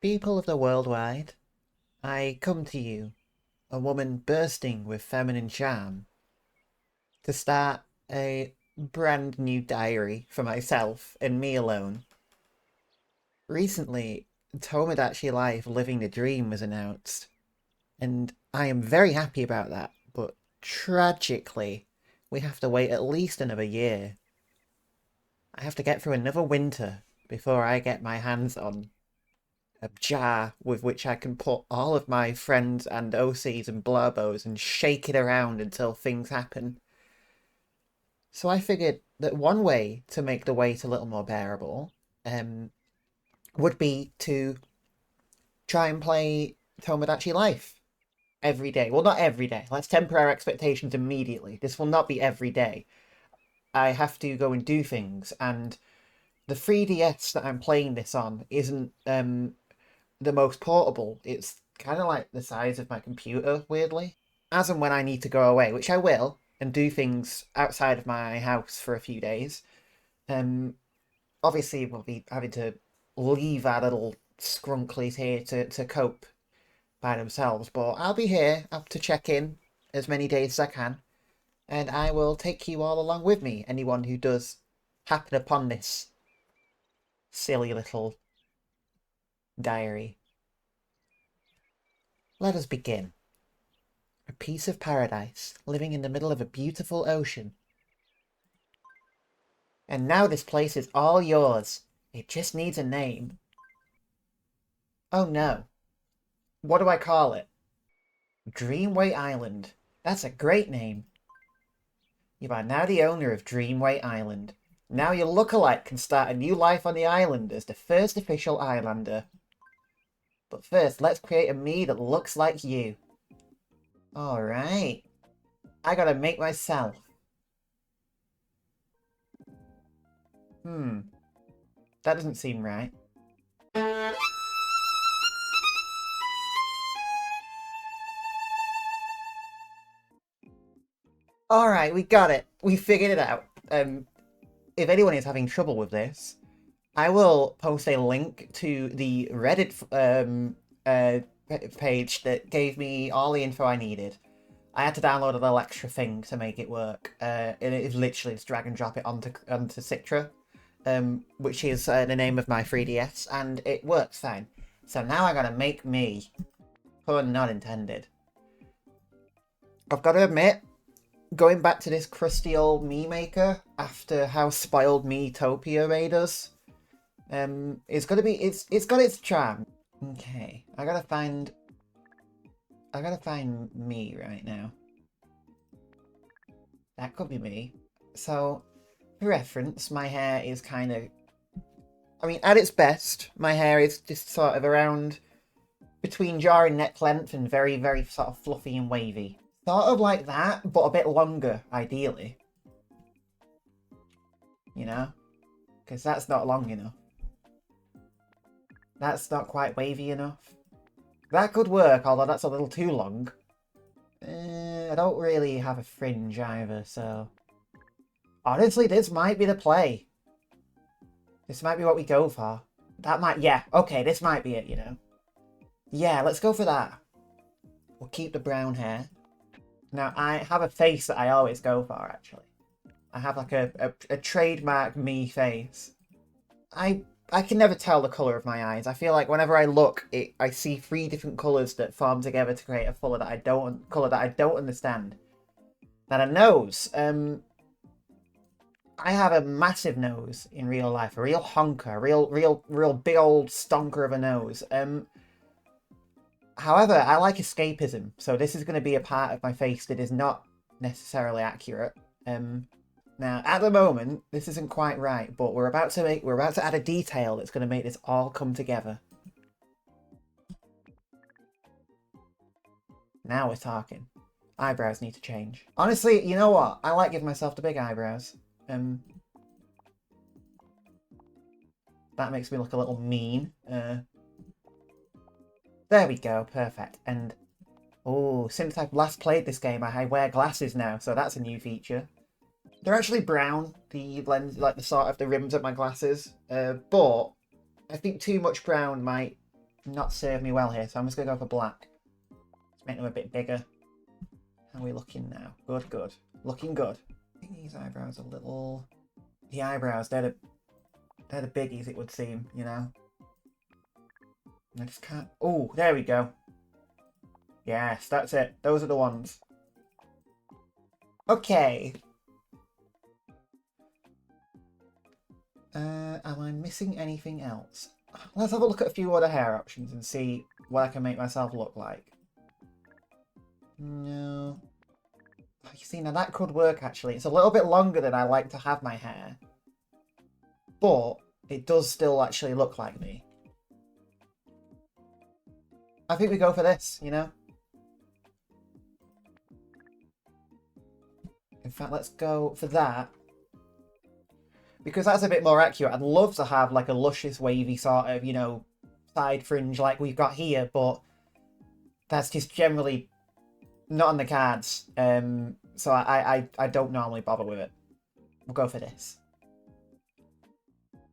People of the world wide, I come to you, a woman bursting with feminine charm, to start a brand new diary for myself and me alone. Recently, Tomodachi Life Living the Dream was announced, and I am very happy about that, but tragically, we have to wait at least another year. I have to get through another winter before I get my hands on a jar with which I can put all of my friends and OCs and Blurbos and shake it around until things happen. So I figured that one way to make the wait a little more bearable um, would be to try and play Tomodachi Life every day. Well, not every day. Let's temper our expectations immediately. This will not be every day. I have to go and do things, and the 3DS that I'm playing this on isn't the most portable. It's kind of like the size of my computer, weirdly. As and when I need to go away, which I will, and do things outside of my house for a few days, um, obviously we'll be having to leave our little scrunklies here to cope by themselves, but I'll be here up to check in as many days as I can, and I will take you all along with me, anyone who does happen upon this silly little diary. Let us begin. A piece of paradise, living in the middle of a beautiful ocean. And now this place is all yours. It just needs a name. Oh no. What do I call it? Dreamway Island. That's a great name. You are now the owner of Dreamway Island. Now your lookalike can start a new life on the island as the first official islander. But first, let's create a me that looks like you. Alright. I gotta make myself. That doesn't seem right. Alright, we got it. We figured it out. If anyone is having trouble with this, I will post a link to the Reddit page that gave me all the info I needed. I had to download a little extra thing to make it work, and it is literally just drag and drop it onto Citra, which is the name of my 3DS, and it works fine. So now I gotta make me. Pun not intended. I've got to admit, going back to this crusty old me maker after how spoiled me Topia made us, it's gonna be it's got its charm. Okay, I gotta find me right now. That could be me. So, for reference, my hair is kind of, I mean, at its best, my hair is just sort of around between jaw and neck length and very, very sort of fluffy and wavy. Sort of like that, but a bit longer, ideally. You know? Because that's not long enough. That's not quite wavy enough. That could work, although that's a little too long. I don't really have a fringe either, so... Honestly, this might be the play. This might be what we go for. That might... Yeah, okay, this might be it, you know. Yeah, let's go for that. We'll keep the brown hair. Now, I have a face that I always go for, actually. I have like a trademark me face. I can never tell the colour of my eyes. I feel like whenever I look, I see three different colours that form together to create a colour that I don't understand. Now a nose. I have a massive nose in real life, a real honker, real big old stonker of a nose. However, I like escapism, so this is going to be a part of my face that is not necessarily accurate. Now, at the moment, this isn't quite right, but we're about to add a detail that's going to make this all come together. Now we're talking. Eyebrows need to change. Honestly, you know what? I like giving myself the big eyebrows. That makes me look a little mean. There we go, perfect. And, oh, since I've last played this game, I wear glasses now, so that's a new feature. They're actually brown, the lens, like the sort of the rims of my glasses, but I think too much brown might not serve me well here, so I'm just going to go for black. Let's make them a bit bigger. How are we looking now? Good, good. Looking good. I think these eyebrows are a little... The eyebrows, they're the biggies, it would seem, you know? I just can't... Oh, there we go. Yes, that's it. Those are the ones. Okay. Am I missing anything else? Let's have a look at a few other hair options and see what I can make myself look like. No. You see, now that could work, actually. It's a little bit longer than I like to have my hair. But it does still actually look like me. I think we go for this, you know? In fact, let's go for that. Because that's a bit more accurate. I'd love to have like a luscious, wavy sort of, you know, side fringe like we've got here, but that's just generally not on the cards. So I don't normally bother with it. We'll go for this.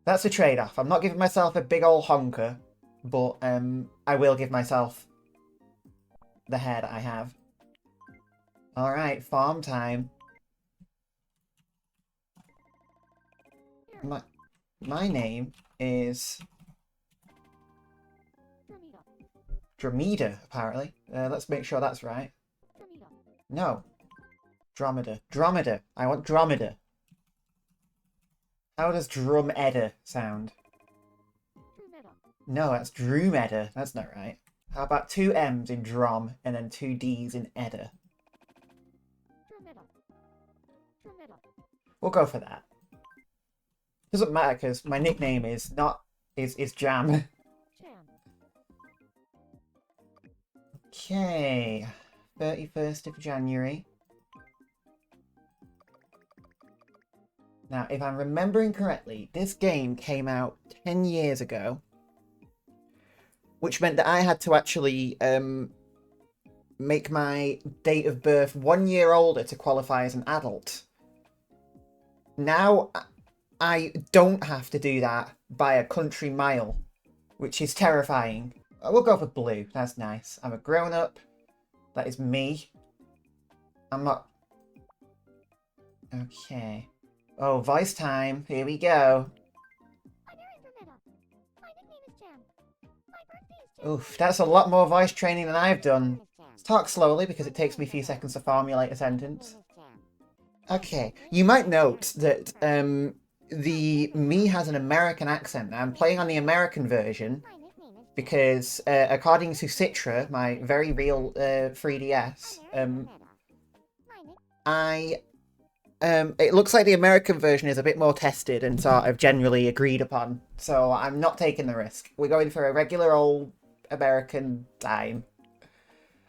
That's a trade-off. I'm not giving myself a big old honker, but I will give myself the hair that I have. Alright, farm time. My name is Dromeda, apparently. Let's make sure that's right. No. Dromeda. Dromeda. I want Dromeda. How does Dromeda sound? No, that's Dromeda. That's not right. How about 2 M's in Drom and then 2 D's in Edda? We'll go for that. Doesn't matter because my nickname is Jam. Okay, 31st of January. Now, if I'm remembering correctly, this game came out 10 years ago, which meant that I had to actually make my date of birth 1 year older to qualify as an adult. Now, I don't have to do that by a country mile, which is terrifying. We'll go for blue. That's nice. I'm a grown-up. That is me. I'm not... Okay. Oh, voice time. Here we go. Oof, that's a lot more voice training than I've done. Let's talk slowly because it takes me a few seconds to formulate a sentence. Okay, you might note that the me has an American accent. I'm playing on the American version because according to Citra, my very real 3DS, it looks like the American version is a bit more tested and sort of generally agreed upon. So I'm not taking the risk. We're going for a regular old American time.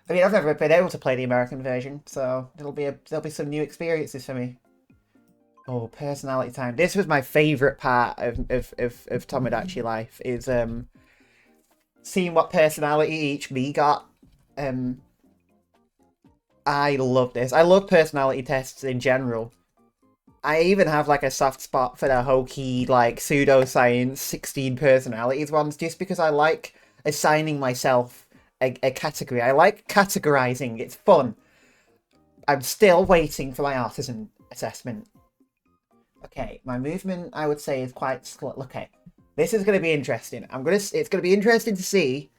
I mean, I've never been able to play the American version, so there'll be some new experiences for me. Oh, personality time. This was my favourite part of Tomodachi Life, is seeing what personality each me got. I love this. I love personality tests in general. I even have like a soft spot for the hokey, like, pseudoscience 16 personalities ones, just because I like assigning myself a category. I like categorizing. It's fun. I'm still waiting for my artisan assessment. Okay, my movement, I would say, is quite slow. Okay, this is going to be interesting. It's going to be interesting to see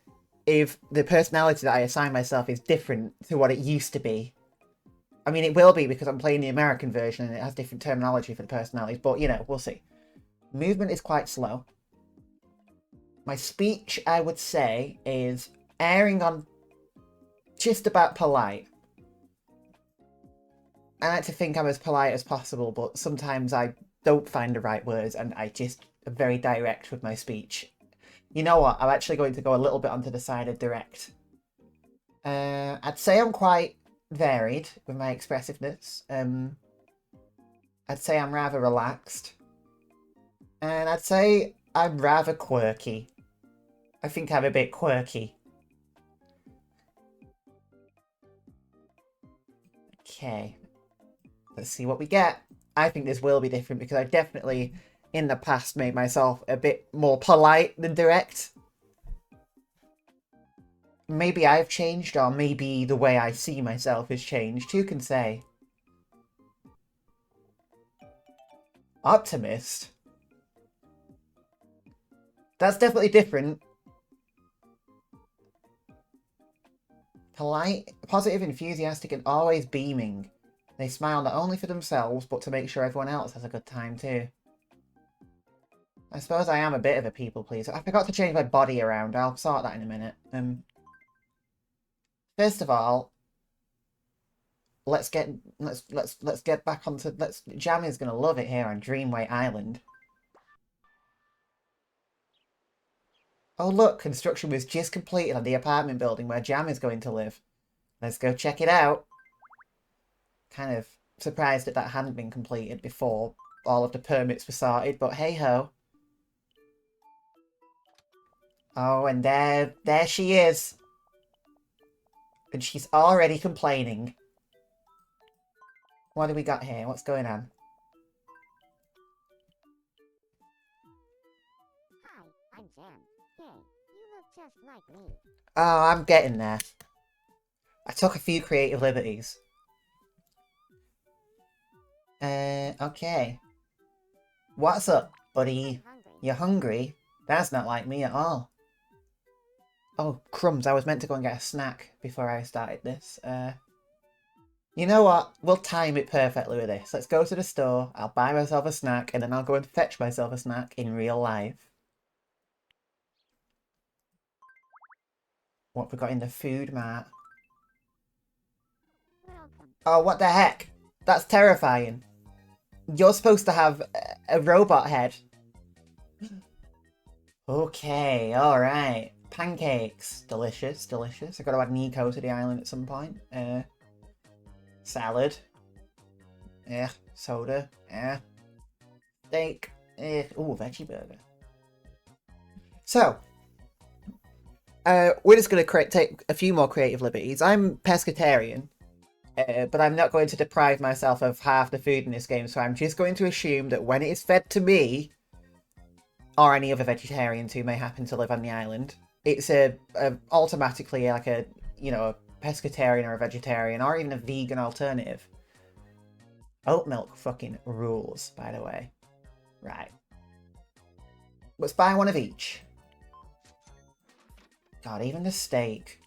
if the personality that I assign myself is different to what it used to be. I mean, it will be because I'm playing the American version and it has different terminology for the personalities, but, you know, we'll see. Movement is quite slow. My speech, I would say, is airing on just about polite. I like to think I'm as polite as possible, but sometimes I don't find the right words and I just am very direct with my speech. You know what? I'm actually going to go a little bit onto the side of direct. I'd say I'm quite varied with my expressiveness. I'd say I'm rather relaxed. And I'd say I'm rather quirky. I think I'm a bit quirky. Okay. Let's see what we get. I think this will be different because I definitely, in the past, made myself a bit more polite than direct. Maybe I've changed, or maybe the way I see myself has changed. Who can say? Optimist? That's definitely different. Polite, positive, enthusiastic, and always beaming. They smile not only for themselves, but to make sure everyone else has a good time too. I suppose I am a bit of a people pleaser. I forgot to change my body around. I'll sort that in a minute. First of all, let's get back onto Jam is gonna love it here on Dreamway Island. Oh look, construction was just completed on the apartment building where Jam is going to live. Let's go check it out. Kind of surprised that hadn't been completed before all of the permits were sorted, but hey ho. Oh, and there she is. And she's already complaining. What do we got here? What's going on? Hi, I'm Jam. Hey, you look just like me. Oh, I'm getting there. I took a few creative liberties. Okay. What's up, buddy? You're hungry? That's not like me at all. Oh, crumbs, I was meant to go and get a snack before I started this. You know what? We'll time it perfectly with this. Let's go to the store, I'll buy myself a snack, and then I'll go and fetch myself a snack in real life. What have we got in the food mart? Oh, what the heck? That's terrifying. You're supposed to have a robot head. Okay, alright. Pancakes. Delicious, delicious. I've got to add Nico to the island at some point. Salad. Soda. Steak. Ooh, veggie burger. So, we're just going to take a few more creative liberties. I'm pescatarian, but I'm not going to deprive myself of half the food in this game, so I'm just going to assume that when it is fed to me, or any other vegetarians who may happen to live on the island, it's automatically like a, you know, a pescatarian or a vegetarian, or even a vegan alternative. Oat milk fucking rules, by the way. Right. Let's buy one of each. God, even the steak.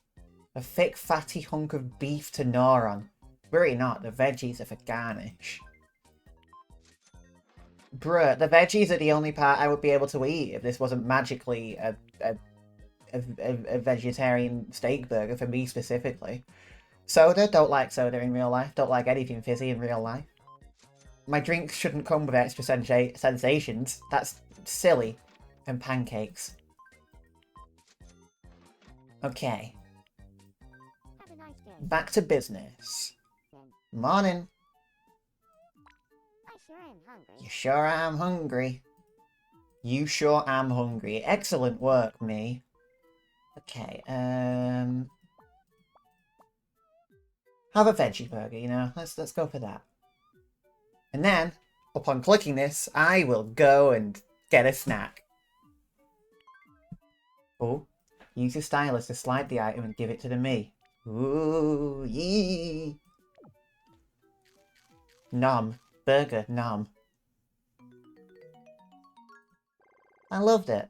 A thick, fatty hunk of beef to gnaw on. Worry not, the veggies are for garnish. Bruh, the veggies are the only part I would be able to eat if this wasn't magically a vegetarian steak burger for me specifically. Soda, don't like soda in real life. Don't like anything fizzy in real life. My drinks shouldn't come with extra sensations. That's silly. And pancakes. Okay. Have a nice day. Back to business. Morning. I sure am hungry. You sure am hungry. You sure am hungry. Excellent work, me. Okay, have a veggie burger, you know? Let's go for that. And then, upon clicking this, I will go and get a snack. Oh, use your stylus to slide the item and give it to me. Ooh, yee! Nom. Burger, nom. I loved it.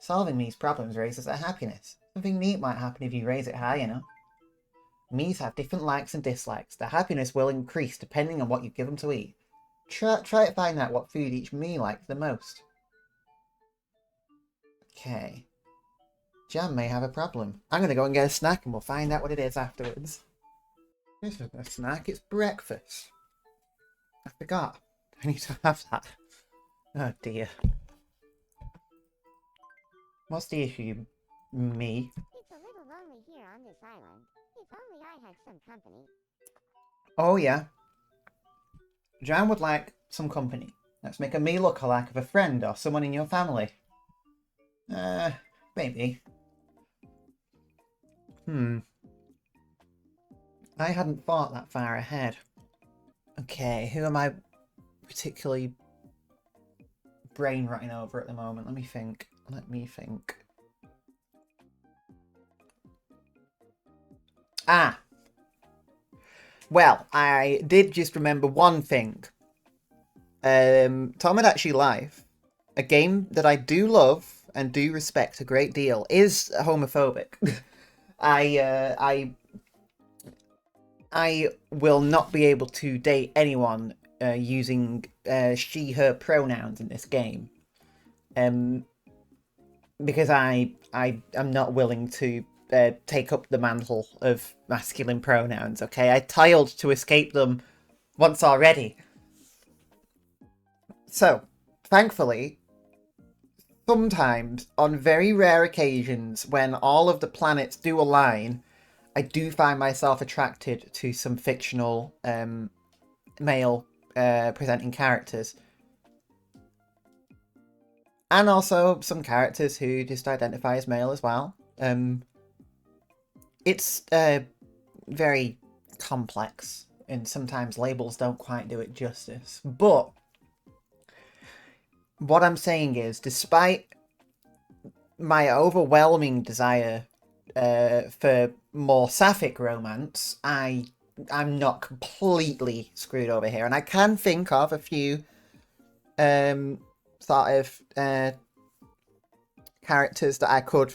Solving Me's problems raises their happiness. Something neat might happen if you raise it high enough. Me's have different likes and dislikes. Their happiness will increase depending on what you give them to eat. Try to find out what food each Me likes the most. Okay. Jam may have a problem. I'm gonna go and get a snack and we'll find out what it is afterwards. This isn't a snack, it's breakfast. I forgot. I need to have that. Oh dear. What's the issue, Me? It's a little lonely here on this island. If only I had some company. Oh yeah. Jam would like some company. Let's make a Me look-alike of a friend or someone in your family. Maybe. I hadn't thought that far ahead. Okay, who am I particularly brain rotting over at the moment? Let me think. Let me think. Ah! Well, I did just remember one thing. Tomodachi Life, a game that I do love and do respect a great deal, is homophobic. I will not be able to date anyone using she/her pronouns in this game, um, because I am not willing to take up the mantle of masculine pronouns. Okay, I tiled to escape them once already. So, thankfully, sometimes on very rare occasions when all of the planets do align, I do find myself attracted to some fictional male presenting characters. And also some characters who just identify as male as well. It's very complex, and sometimes labels don't quite do it justice. But what I'm saying is, despite my overwhelming desire for more sapphic romance, I'm not completely screwed over here, and I can think of a few sort of characters that I could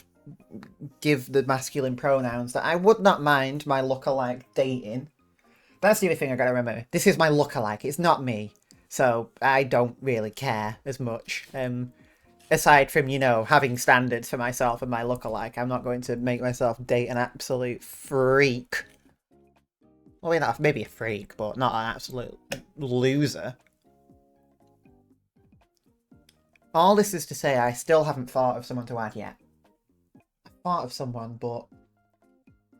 give the masculine pronouns that I would not mind my lookalike dating. That's the other thing I gotta remember. This is my lookalike, it's not me. So I don't really care as much. Aside from, you know, having standards for myself and my lookalike, I'm not going to make myself date an absolute freak. Well, not maybe a freak, but not an absolute loser. All this is to say, I still haven't thought of someone to add yet. I've thought of someone, but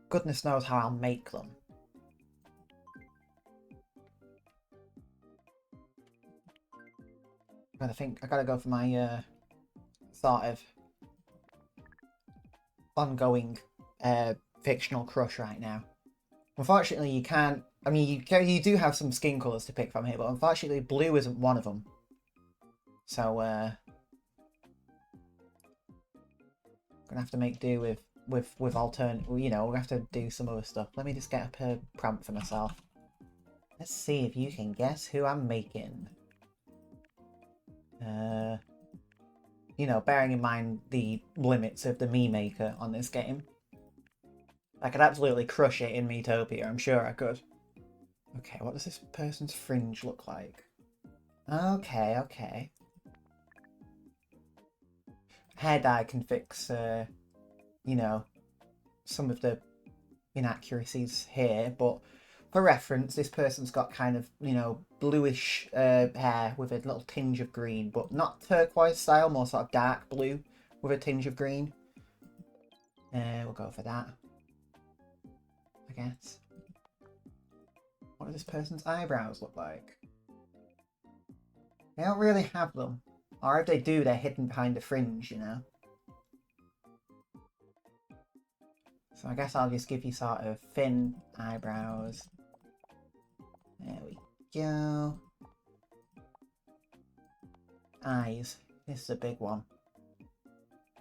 goodness knows how I'll make them. I think I gotta go for my sort of ongoing fictional crush right now. Unfortunately, you can't. I mean, you do have some skin colours to pick from here, but unfortunately, blue isn't one of them. So gonna have to make do with alternate. You know, we'll have to do some other stuff. Let me just get up a prompt for myself. Let's see if you can guess who I'm making. You know, bearing in mind the limits of the me maker on this game. I could absolutely crush it in Metopia, I'm sure I could. Okay, what does this person's fringe look like? Okay, okay. Hair dye can fix, you know, some of the inaccuracies here, but for reference, this person's got kind of, you know, bluish hair with a little tinge of green, but not turquoise style, more sort of dark blue with a tinge of green. We'll go for that, I guess. What do this person's eyebrows look like? They don't really have them. Or if they do, they're hidden behind a fringe, you know? So I guess I'll just give you sort of thin eyebrows. There we go. Eyes. This is a big one.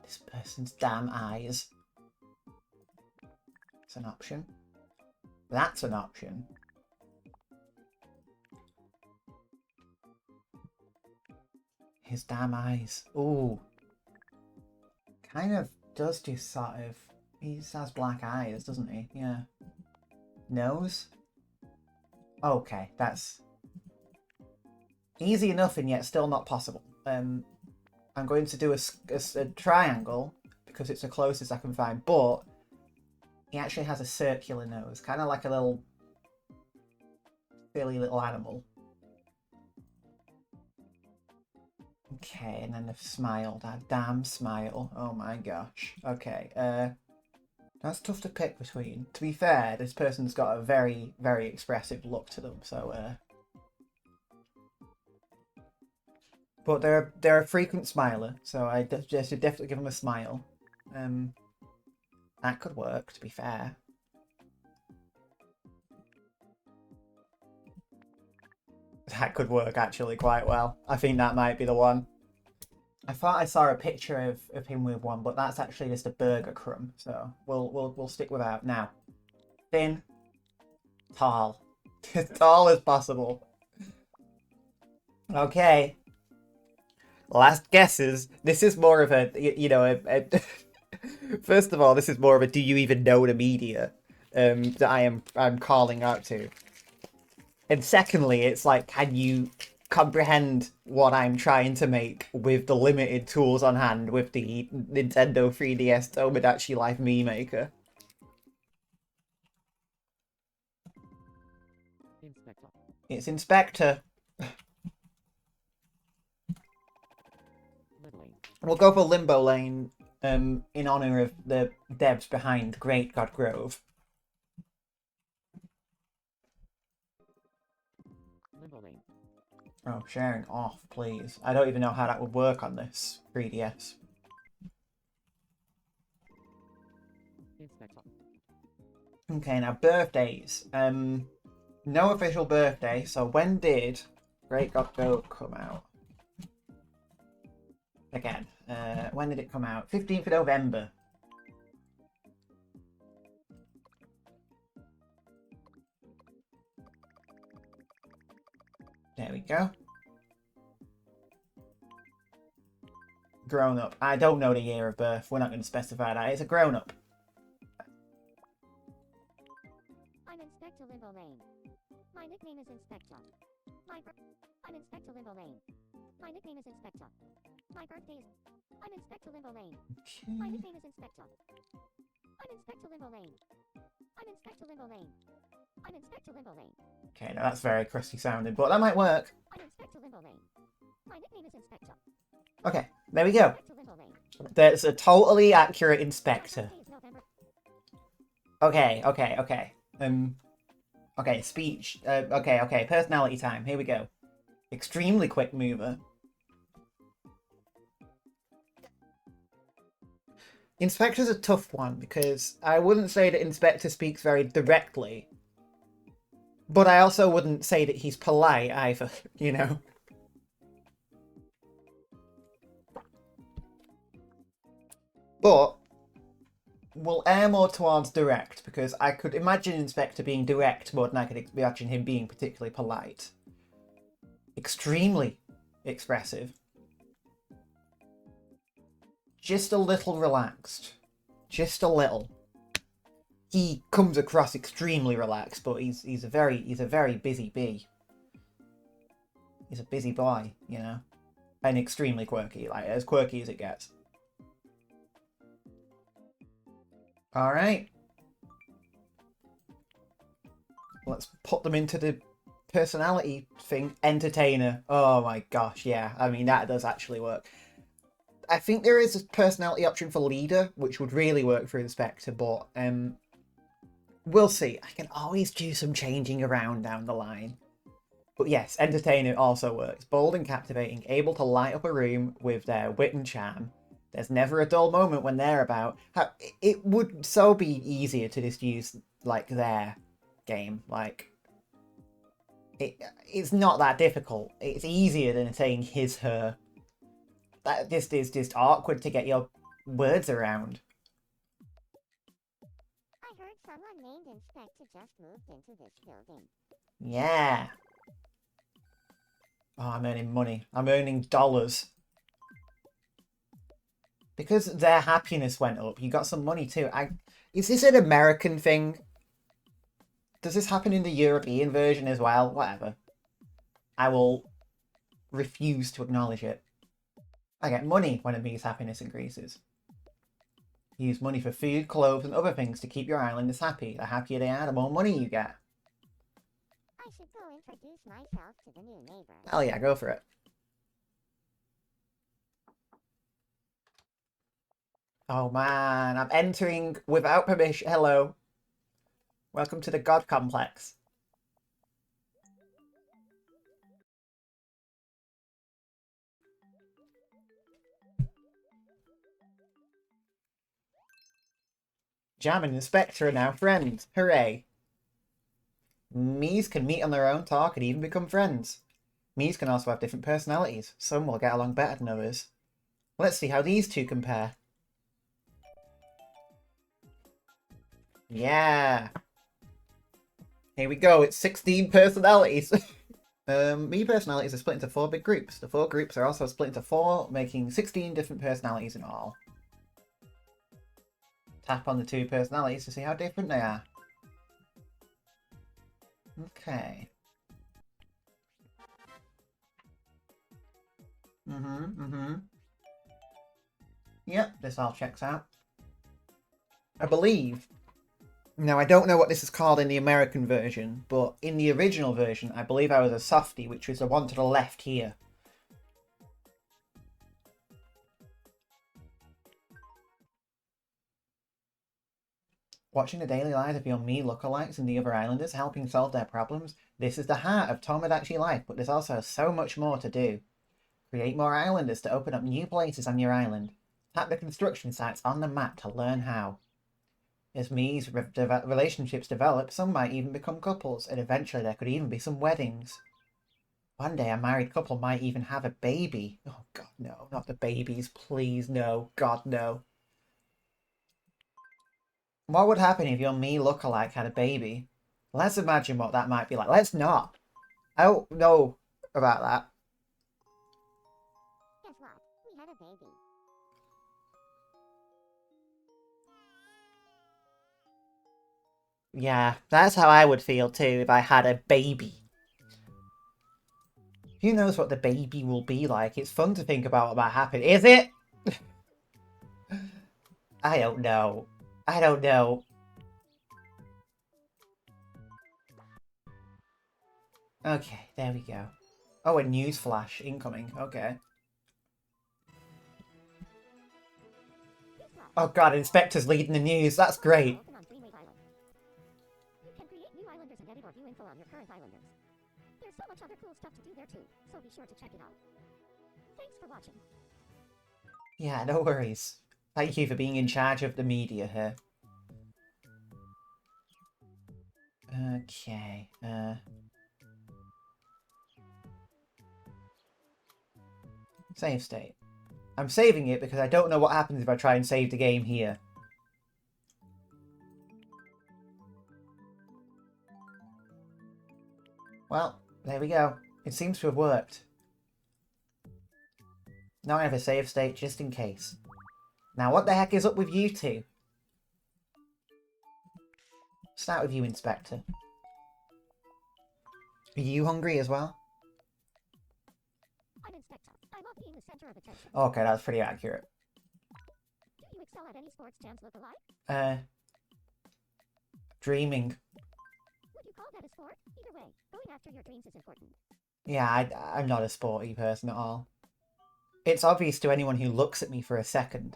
This person's damn eyes. It's an option. That's an option. His damn eyes. Ooh. Kind of does just sort of... He just has black eyes, doesn't he? Yeah. Nose? Okay, that's... easy enough and yet still not possible. I'm going to do a triangle because it's the closest I can find, but he actually has a circular nose, kind of like a little silly little animal. Okay, and then the smile, that damn smile. Oh my gosh. Okay, that's tough to pick between. To be fair, this person's got a very, very expressive look to them, so but they're a frequent smiler, so I should definitely give them a smile. That could work, to be fair. That could work actually quite well. I think that might be the one. I thought I saw a picture of him with one, but that's actually just a burger crumb. So we'll stick with that now. Thin, tall, as tall as possible. Okay. Last guesses. This is more of a first of all, this is more of a do you even know the media that I'm calling out to. And secondly, it's like, can you comprehend what I'm trying to make with the limited tools on hand with the Nintendo 3DS Tomodachi Life Mii Maker? Inspector. It's Inspector. Limbo Lane. We'll go for Limbo Lane in honour of the devs behind Great God Grove. Limbo Lane. Oh, sharing off, please. I don't even know how that would work on this 3DS. Inspector. Okay, now birthdays. No official birthday, so when did Great God Grove come out? Again, when did it come out? 15th of November. There we go. Grown up. I don't know the year of birth. We're not going to specify that. It's a grown up. I'm Inspector Limbo Lane. My nickname is Inspector. I'm Inspector Limbo Lane. My nickname is Inspector. My birthday is... I'm Inspector Limbo Lane. My nickname is Inspector. I'm Inspector Limbo Lane. I'm Inspector Limbo Lane. I'm Inspector Limbo Lane. Okay, now that's very crusty sounding, but that might work. I'm Inspector Limbo Lane. My nickname is Inspector. Okay, there we go. Inspector Limbo Lane. That's a totally accurate My inspector. birthday is November. Okay. Okay, speech. Okay. Personality time. Here we go. Extremely quick mover. Inspector's a tough one because I wouldn't say that Inspector speaks very directly. But I also wouldn't say that he's polite either, you know? But we'll err more towards direct because I could imagine Inspector being direct more than I could imagine him being particularly polite. Extremely expressive. Just a little relaxed. Just a little. He comes across extremely relaxed, but he's a very busy bee. He's a busy boy, you know? And extremely quirky, like as quirky as it gets. Alright. Let's put them into the personality thing. Entertainer. Oh my gosh, yeah. I mean, that does actually work. I think there is a personality option for leader, which would really work for Inspector, but we'll see. I can always do some changing around down the line. But yes, entertainer also works. Bold and captivating, able to light up a room with their wit and charm. There's never a dull moment when they're about. It would so be easier to just use, like, their game. Like, it's not that difficult. It's easier than saying his, her. That just is just awkward to get your words around. I heard someone named Inspector just moved into this building. Yeah. Oh, I'm earning money. I'm earning dollars. Because their happiness went up, you got some money too. Is this an American thing? Does this happen in the European version as well? Whatever. I will refuse to acknowledge it. I get money when a bee's happiness increases. Use money for food, clothes, and other things to keep your islanders happy. The happier they are, the more money you get. I should go introduce myself to the new neighbor. Hell yeah, go for it. Oh man, I'm entering without permission. Hello. Welcome to the God Complex. Jam and Inspector are now friends. Hooray. Miis can meet on their own, talk, and even become friends. Miis can also have different personalities. Some will get along better than others. Let's see how these two compare. Yeah. Here we go. It's 16 personalities. Me personalities are split into 4 big groups. The 4 groups are also split into 4, making 16 different personalities in all. Tap on the 2 personalities to see how different they are. Okay. Yep, this all checks out. I believe. Now, I don't know what this is called in the American version, but in the original version, I believe I was a softie, which was the one to the left here. Watching the daily lives of your me lookalikes and the other islanders helping solve their problems, this is the heart of Tomodachi life, but there's also so much more to do. Create more islanders to open up new places on your island. Tap the construction sites on the map to learn how. As me's relationships develop, some might even become couples, and eventually there could even be some weddings. One day a married couple might even have a baby. Oh god, no, not the babies, please, no, god, no. What would happen if your me lookalike had a baby? Let's imagine what that might be like. Let's not. I don't know about that. Guess what? We had a baby. Yeah, that's how I would feel too if I had a baby. Who knows what the baby will be like? It's fun to think about what might happen. Is it? I don't know. I don't know. Okay, there we go. Oh, a news flash incoming. Okay. Guess what? Oh god, Inspector's leading the news. That's great. Open on Dreamwave Island. You can create new islanders and edit or view info on your current islanders. There's so much other cool stuff to do there too, so be sure to check it out. Thanks for watching. Yeah, no worries. Thank you for being in charge of the media here. Okay, save state. I'm saving it because I don't know what happens if I try and save the game here. Well, there we go. It seems to have worked. Now I have a save state just in case. Now what the heck is up with you two? Start with you, Inspector. Are you hungry as well? I'm Inspector. I love being the center of attention. Okay, that's pretty accurate. Do you excel at any sports jams look-alike? Dreaming. Would you call that a sport? Either way, going after your dreams is important. Yeah, I'm not a sporty person at all. It's obvious to anyone who looks at me for a second.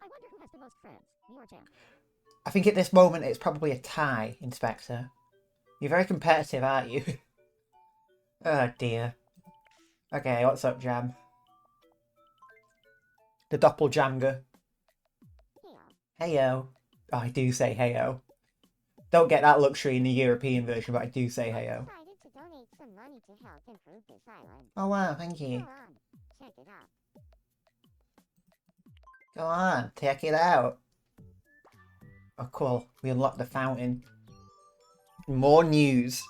I wonder who has the most friends, me or Jam? I think at this moment it's probably a tie, Inspector. You're very competitive, aren't you? Oh dear. Okay, what's up, Jam? The doppeljanger. Yeah. Heyo. Oh, I do say heyo. Don't get that luxury in the European version, but I do say heyo. Decided to donate some money to help improve this island. Oh wow, thank Go you. on, check it out. Go on, check it out. Oh cool, we unlocked the fountain. More news.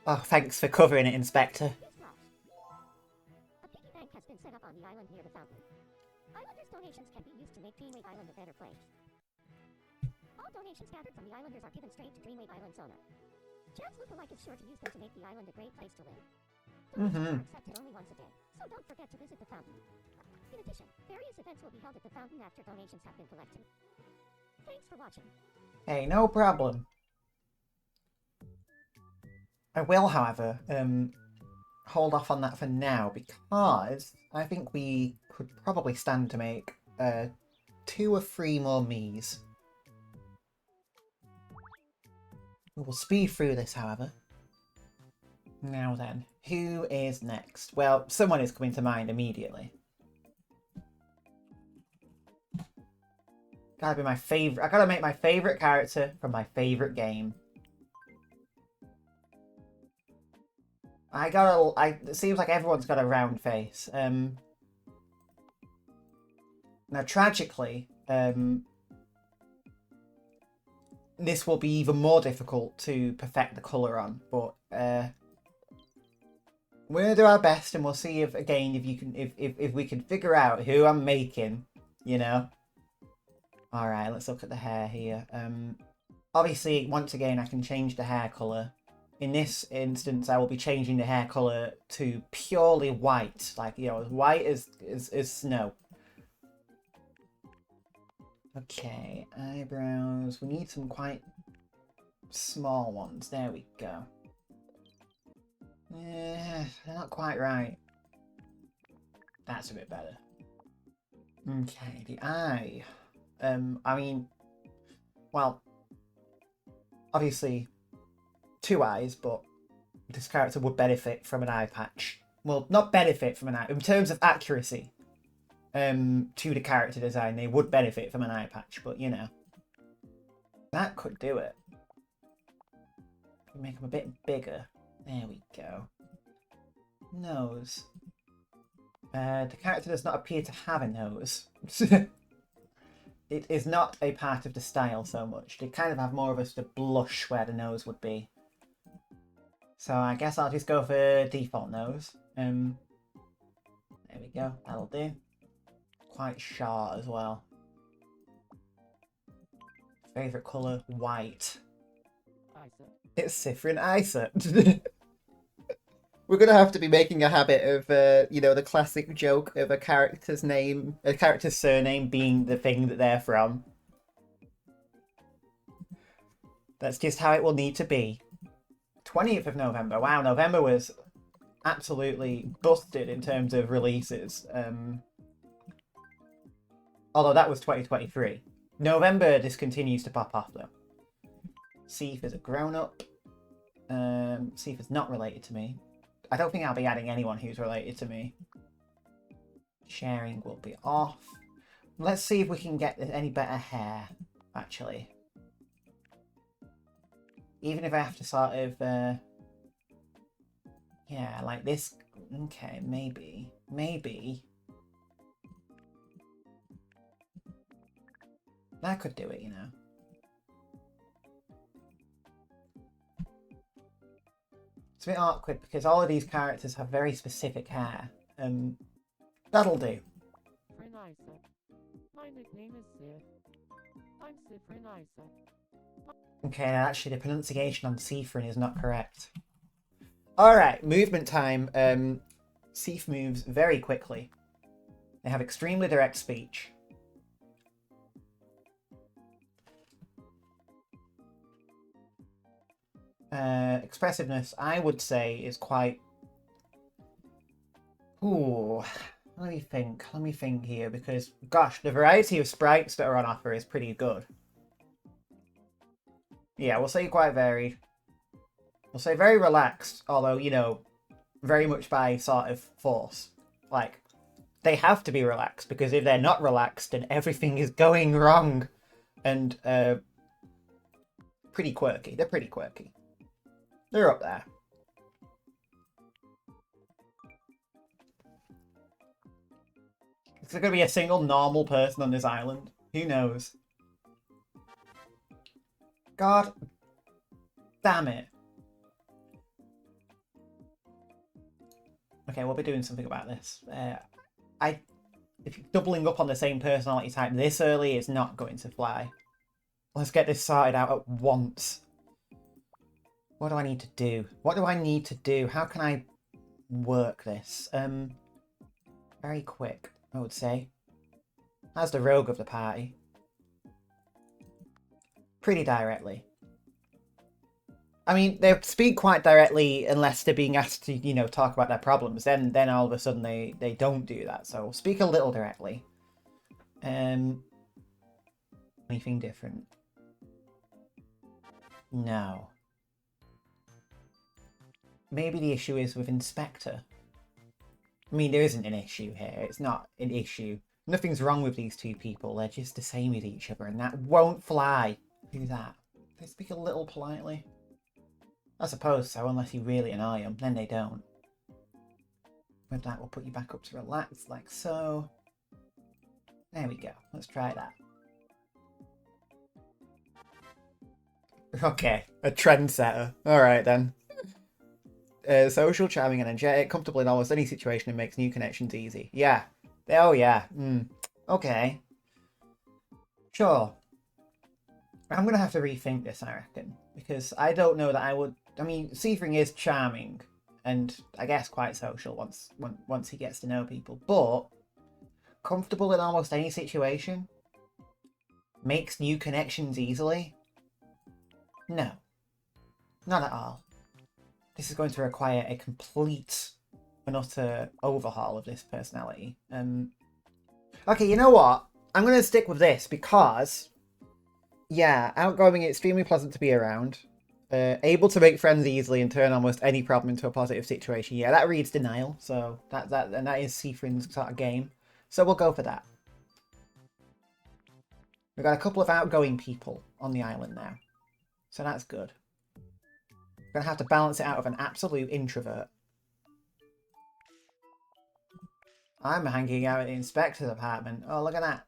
Oh, thanks for covering it, Inspector. A piggy bank has been set up on the island near the fountain. Islanders' donations can be used to make Dreamwave Island a better place. All donations gathered from the islanders are given straight to Dreamwave Island's owner. Jam's lookalike is sure to use them to make the island a great place to live. Donations are accepted only once a day, so don't forget to visit the fountain. In addition, various events will be held at the fountain after donations have been collected. Thanks for watching. Hey, no problem. I will, however, hold off on that for now because I think we could probably stand to make 2 or 3 more me's. We will speed through this, however. Now then, who is next? Well, someone is coming to mind immediately. Gotta be my favourite. I gotta make my favourite character from my favourite game. It seems like everyone's got a round face. Now, tragically, this will be even more difficult to perfect the colour on, but we're gonna do our best, and we'll see if we can figure out who I'm making, you know. All right, let's look at the hair here. Obviously, once again, I can change the hair colour. In this instance, I will be changing the hair colour to purely white, like, you know, as white as snow. Okay, eyebrows. We need some quite small ones. There we go. Yeah, they're not quite right. That's a bit better. Okay, the eye. I mean, well, obviously, 2 eyes, but this character would benefit from an eye patch. Well, not benefit from an eye, in terms of accuracy. To the character design, they would benefit from an eye patch, but you know. That could do it. Make them a bit bigger. There we go. Nose. The character does not appear to have a nose. It is not a part of the style so much. They kind of have more of a sort of blush where the nose would be. So I guess I'll just go for default nose. There we go. That'll do. Quite short as well. Favourite colour? White. Isa. It's Sifrin Isa. We're going to have to be making a habit of, you know, the classic joke of a character's surname being the thing that they're from. That's just how it will need to be. 20th of November. Wow, November was absolutely busted in terms of releases. Although that was 2023. November just continues to pop off, though. Seif is a grown-up. Seif is not related to me. I don't think I'll be adding anyone who's related to me. Sharing will be off. Let's see if we can get any better hair, actually. Even if I have to sort of... yeah, like this... Okay, maybe. Maybe. That could do it, you know. It's a bit awkward because all of these characters have very specific hair. That'll do. My nickname is Sif. I'm Sifrin Isa. Okay, actually the pronunciation on Sifrin is not correct. Alright, movement time. Sif moves very quickly. They have extremely direct speech. Expressiveness, I would say, is quite... Ooh, let me think here, because, gosh, the variety of sprites that are on offer is pretty good. Yeah, we'll say quite varied. We'll say very relaxed, although, you know, very much by sort of force. Like, they have to be relaxed, because if they're not relaxed, then everything is going wrong. And, pretty quirky. They're pretty quirky. They're up there. Is there going to be a single normal person on this island? Who knows? God damn it. Okay, we'll be doing something about this. If you're doubling up on the same personality type this early, it's not going to fly. Let's get this sorted out at once. What do I need to do? What do I need to do? How can I work this? Very quick, I would say. As the rogue of the party. Pretty directly. I mean, they speak quite directly unless they're being asked to, you know, talk about their problems. Then all of a sudden they don't do that. So speak a little directly. Anything different? No. Maybe the issue is with Inspector. I mean, there isn't an issue here. It's not an issue. Nothing's wrong with these two people. They're just the same with each other, and that won't fly. Do that. They speak a little politely. I suppose so, unless you really annoy them. Then they don't. With that, we'll put you back up to relax, like so. There we go. Let's try that. Okay, a trendsetter. Alright then. Social, charming, and energetic, comfortable in almost any situation and makes new connections easy. Yeah. Oh yeah. Okay. Sure. I'm gonna have to rethink this, I reckon. Because I don't know that I would... I mean, Seafring is charming. And I guess quite social once he gets to know people. But comfortable in almost any situation? Makes new connections easily? No. Not at all. This is going to require a complete and utter overhaul of this personality. Okay, you know what? I'm going to stick with this because, yeah, outgoing, extremely pleasant to be around. Able to make friends easily and turn almost any problem into a positive situation. Yeah, that reads denial, so that is Seafrin's sort of game. So we'll go for that. We've got a couple of outgoing people on the island now, so that's good. We're going to have to balance it out of an absolute introvert. I'm hanging out at the inspector's apartment. Oh, look at that.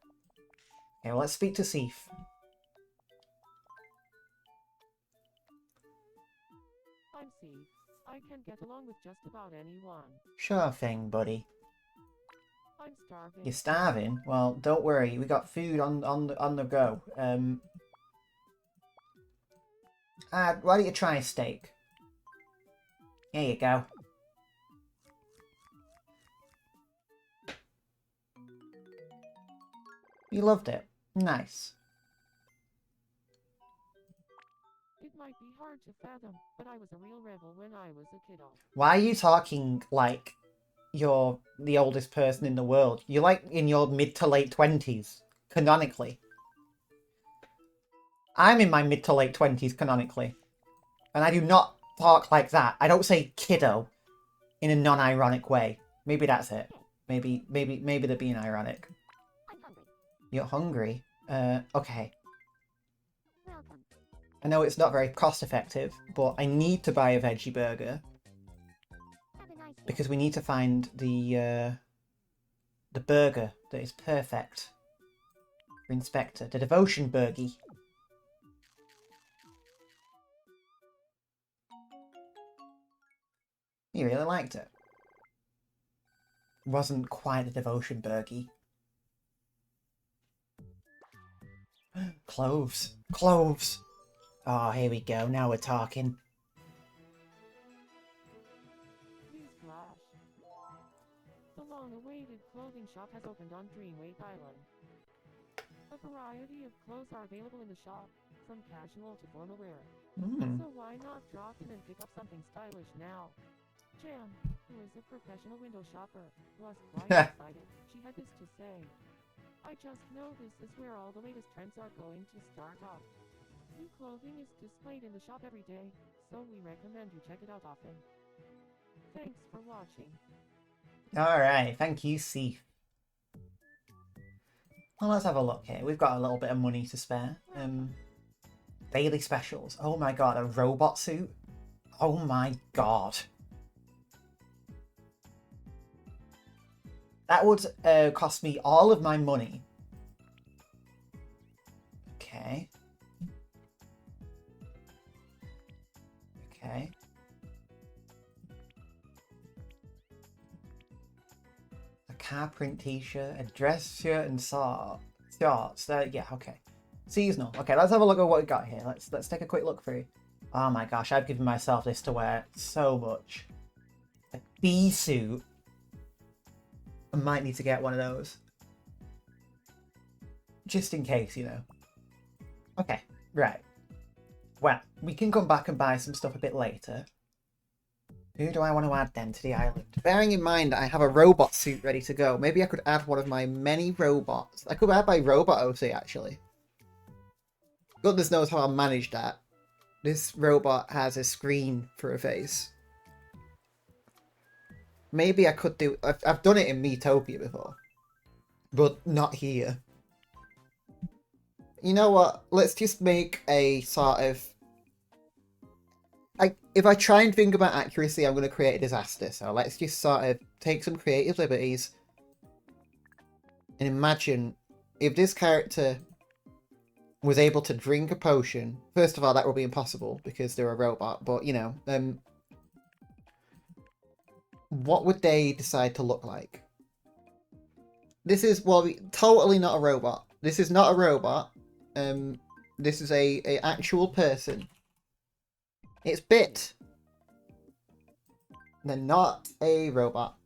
Okay, well, let's speak to Seif. I'm Steve. I can get along with just about anyone. Sure thing, buddy. I'm starving. You're starving? Well, don't worry. We got food on the go. Why don't you try a steak? Here you go. You loved it. Nice. It might be hard to fathom, but I was a real rebel when I was a kiddo. Why are you talking like you're the oldest person in the world? You're like in your mid to late 20s, canonically. I'm in my mid to late 20s, canonically. And I do not talk like that. I don't say kiddo in a non-ironic way. Maybe that's it. Maybe they're being ironic. I'm hungry. You're hungry? Okay. Welcome. I know it's not very cost effective, but I need to buy a veggie burger Have a nice day. because we need to find the burger that is perfect for Inspector. The devotion burgie. You really liked it. Wasn't quite the devotion burgie. Cloves. Cloves! Oh, here we go. Now we're talking. Newsflash. The long-awaited clothing shop has opened on Dreamwake Island. A variety of clothes are available in the shop, from casual to formal wear. So why not drop in and pick up something stylish now? Jam, who is a professional window shopper, was quite excited. She had this to say. I just know this is where all the latest trends are going to start off. New clothing is displayed in the shop every day, so we recommend you check it out often. Thanks for watching. Alright, thank you, Seif. Well, let's have a look here. We've got a little bit of money to spare. Daily specials. Oh my god, a robot suit? Oh my god. That would cost me all of my money. Okay. Okay. A car print t-shirt, a dress shirt and shorts. Yeah, okay. Seasonal. Okay, let's have a look at what we got here. Let's take a quick look through. Oh my gosh, I've given myself this to wear so much. A bee suit. I might need to get one of those. Just in case, you know. Okay, right. Well, we can come back and buy some stuff a bit later. Who do I want to add then to the island? Bearing in mind I have a robot suit ready to go, maybe I could add one of my many robots. I could add my robot OC, actually. Goodness knows how I'll manage that. This robot has a screen for a face. Maybe I could do... I've done it in Miitopia before. But not here. You know what? Let's just make a sort of if I try and think about accuracy, I'm going to create a disaster. So let's just sort of take some creative liberties and imagine if this character was able to drink a potion. First of all, that would be impossible because they're a robot. But you know, what would they decide to look like? This is totally not a robot. This is not a robot. This is a actual person. It's Bit. They're not a robot.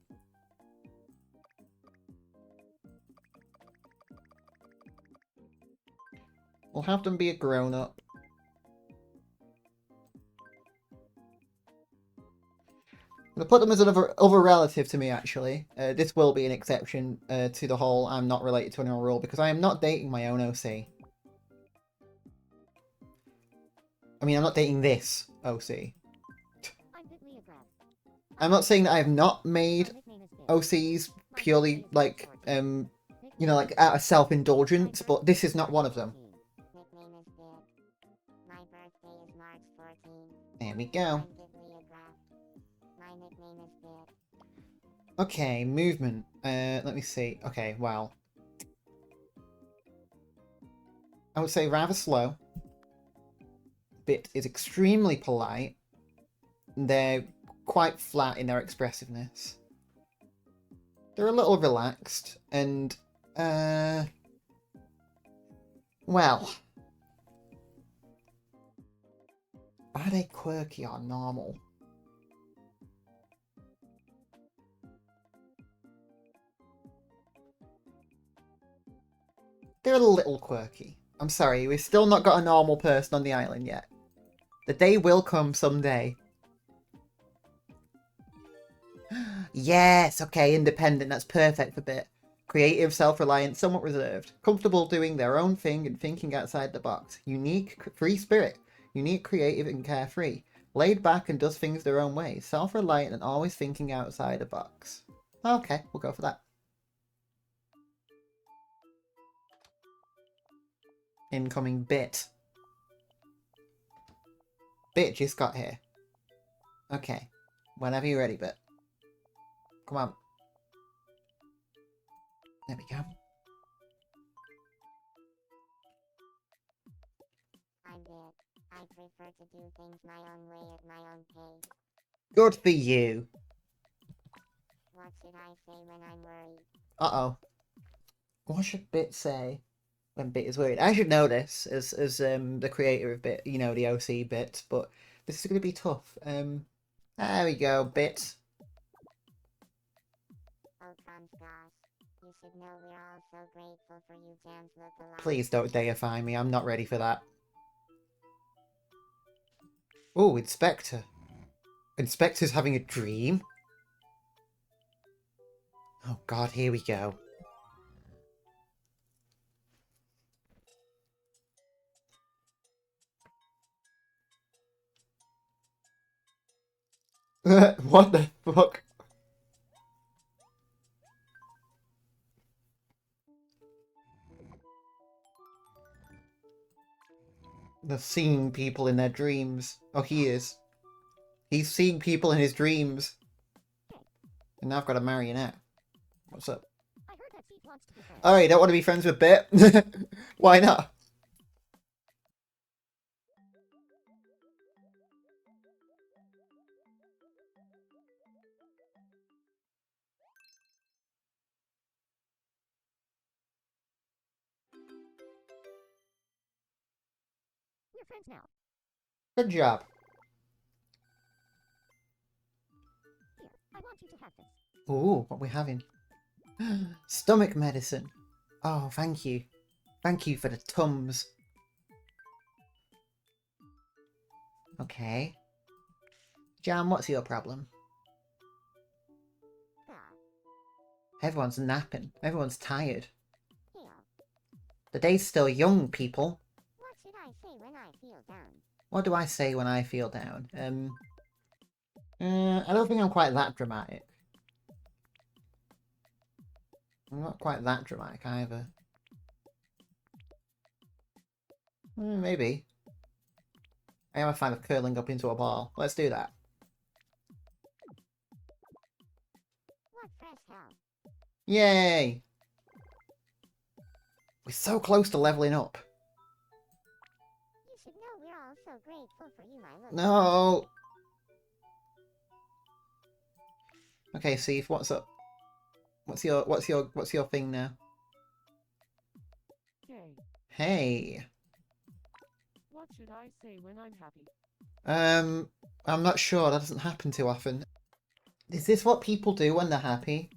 We'll have them be a grown-up. I'm going to put them as an other relative to me, actually. This will be an exception to the whole I'm not related to anyone rule, because I am not dating my own OC. I mean, I'm not dating this OC. I'm not saying that I have not made OCs purely, like, you know, like, out of self-indulgence, but this is not one of them. There we go. Okay, movement. Let me see. Okay, well. I would say rather slow. Bit is extremely polite. They're quite flat in their expressiveness. They're a little relaxed, and, well. Are they quirky or normal? They're a little quirky. I'm sorry, we've still not got a normal person on the island yet. The day will come someday. Yes, okay, independent, that's perfect for Bit. Creative, self-reliant, somewhat reserved. Comfortable doing their own thing and thinking outside the box. Unique, free spirit. Unique, creative, and carefree. Laid back and does things their own way. Self-reliant and always thinking outside the box. Okay, we'll go for that. Incoming Bit. Bit just got here. Okay. Whenever you're ready, Bit. Come on. There we go. I'm Bit. I prefer to do things my own way at my own pace. Good for you. What should I say when I'm worried? Uh-oh. What should Bit say when Bit is worried? I should know this as the creator of Bit, you know, the OC Bit, but this is going to be tough. There we go, Bit. Oh, gosh. You should know we're all so grateful for you, Jan's look-alike. Please don't deify me. I'm not ready for that. Oh, Inspector. Inspector's having a dream? Oh god, here we go. What the fuck? They're seeing people in their dreams. Oh, he is. He's seeing people in his dreams. And now I've got a marionette. What's up? I heard that Pete wants to be friends. Alright, you don't want to be friends with Bit? Why not? We're friends now. Good job. Here, I want you to have this. Ooh, what we having? Stomach medicine. Oh, thank you. Thank you for the Tums. Okay. Jam, what's your problem? Ah, Everyone's napping. Everyone's tired. here. The day's still young, people. What should I say when I feel down? What do I say when I feel down? I don't think I'm quite that dramatic. I'm not quite that dramatic either. Maybe. I am a fan of curling up into a ball. Let's do that. What fresh hell? Yay! We're so close to leveling up. You should know we're all so grateful for you, my little. No! Okay, Steve, what's up? What's your thing now? Okay. Hey. What should I say when I'm happy? I'm not sure. That doesn't happen too often. Is this what people do when they're happy?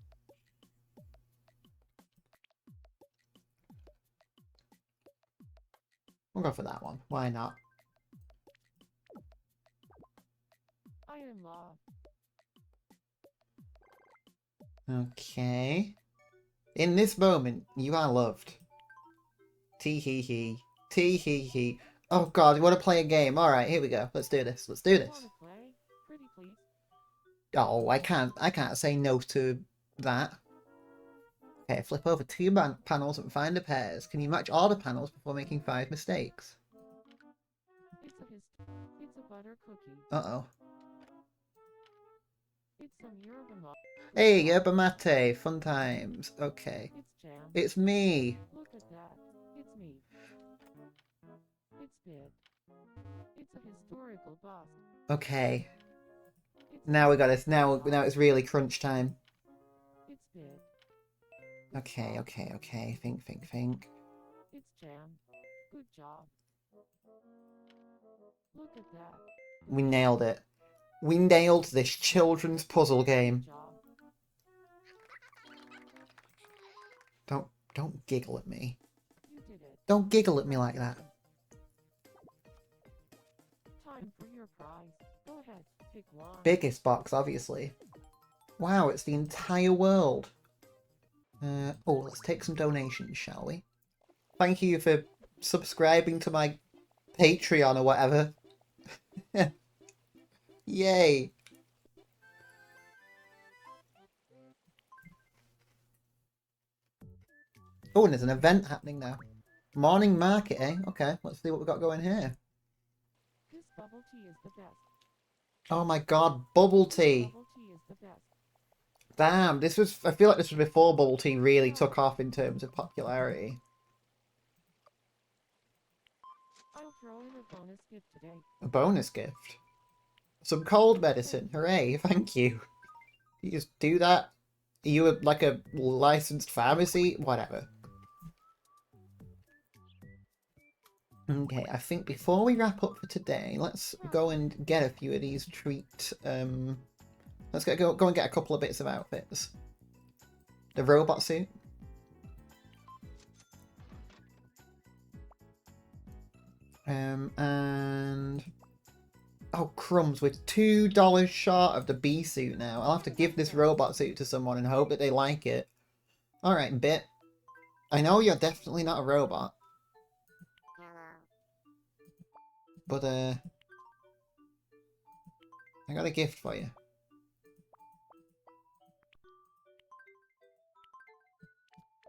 We'll go for that one. Why not? I am love. Okay. In this moment, you are loved. Tee hee hee. Tee hee hee. Oh god, you want to play a game? Alright, here we go. Let's do this. Let's do this. Wanna play? Pretty please. Oh, I can't say no to that. Okay, flip over two panels and find the pairs. Can you match all the panels before making 5 mistakes? It's a butter cookie. Uh-oh. It's some yerba mate. Hey, yerba mate. Fun times. Okay. It's jam. It's me. Look at that. It's me. It's big. It's a historical bust. Okay. It's Now we got this. Now it's really crunch time. It's big. Okay. Think. It's jam. Good job. Look at that. We nailed it. We nailed this children's puzzle game. Job. Don't giggle at me. You did it. Don't giggle at me like that. Time for your prize. Go ahead. Pick one. Biggest box, obviously. Wow, it's the entire world. Oh, let's take some donations, shall we? Thank you for subscribing to my Patreon or whatever. Yay! Oh, and there's an event happening now. Morning market, eh? Okay, let's see what we've got going here. This bubble tea is the best. Oh my god, bubble tea! Bubble tea is the best. Damn, I feel like this was before bubble tea really took off in terms of popularity. I'll throw in a bonus gift today. A bonus gift? Some cold medicine, hooray, thank you. You just do that? Are you like a licensed pharmacy? Whatever. Okay, I think before we wrap up for today, let's go and get a few of these let's go and get a couple of bits of outfits. The robot suit. And oh crumbs, we're $2 short of the bee suit now. I'll have to give this robot suit to someone and hope that they like it. Alright, Bit. I know you're definitely not a robot. But, I got a gift for you.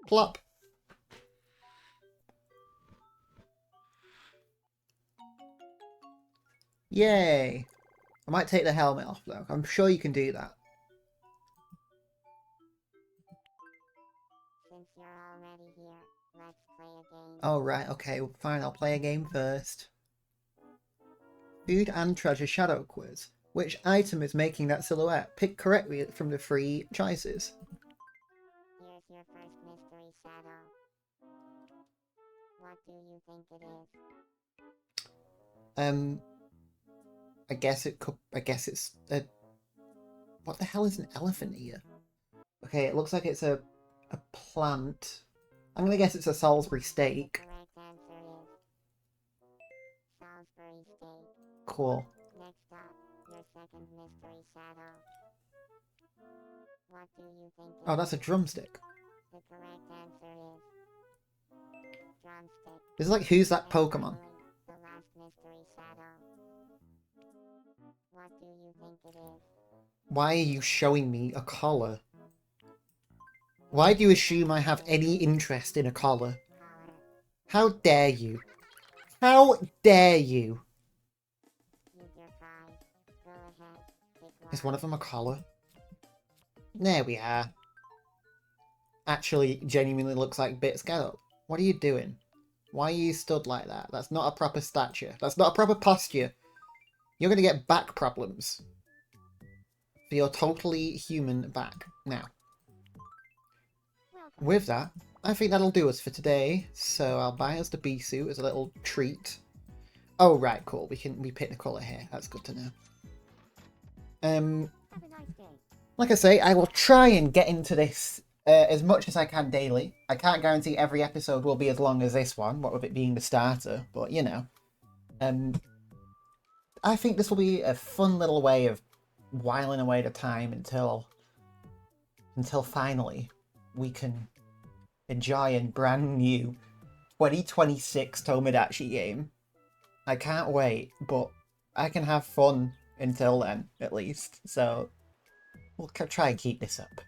Plop! Yay! I might take the helmet off, though. I'm sure you can do that. Since you're already here, let's play a game. Oh, right, okay, fine, I'll play a game first. Food and Treasure Shadow Quiz. Which item is making that silhouette? Pick correctly from the 3 choices. Here's your first mystery shadow. What do you think it is? I guess it's a... What the hell is an elephant ear? Okay, it looks like it's a plant. I'm gonna guess it's a Salisbury steak. Correct answer is Salisbury steak. Cool. Next up, your second mystery shadow. What do you think it Oh, that's a drumstick. The correct answer is drumstick. This is like, who's that And Pokemon? finally, the last mystery shadow. What do you think it is? Why are you showing me a collar? Why do you assume I have any interest in a collar? Collar. How dare you? How dare you? Is one of them a collar? There we are. Actually, genuinely looks like Bit Scallop. What are you doing? Why are you stood like that? That's not a proper stature. That's not a proper posture. You're going to get back problems. For your totally human back. Now, Welcome. with that, I think that'll do us for today. So I'll buy us the bee suit as a little treat. Oh, right, cool. We pick the colour here. That's good to know. Have a nice day. Like I say, I will try and get into this as much as I can daily. I can't guarantee every episode will be as long as this one, what with it being the starter, but you know. I think this will be a fun little way of whiling away the time until finally we can enjoy a brand new 2026 Tomodachi game. I can't wait, but I can have fun until then, at least. So we'll try and keep this up.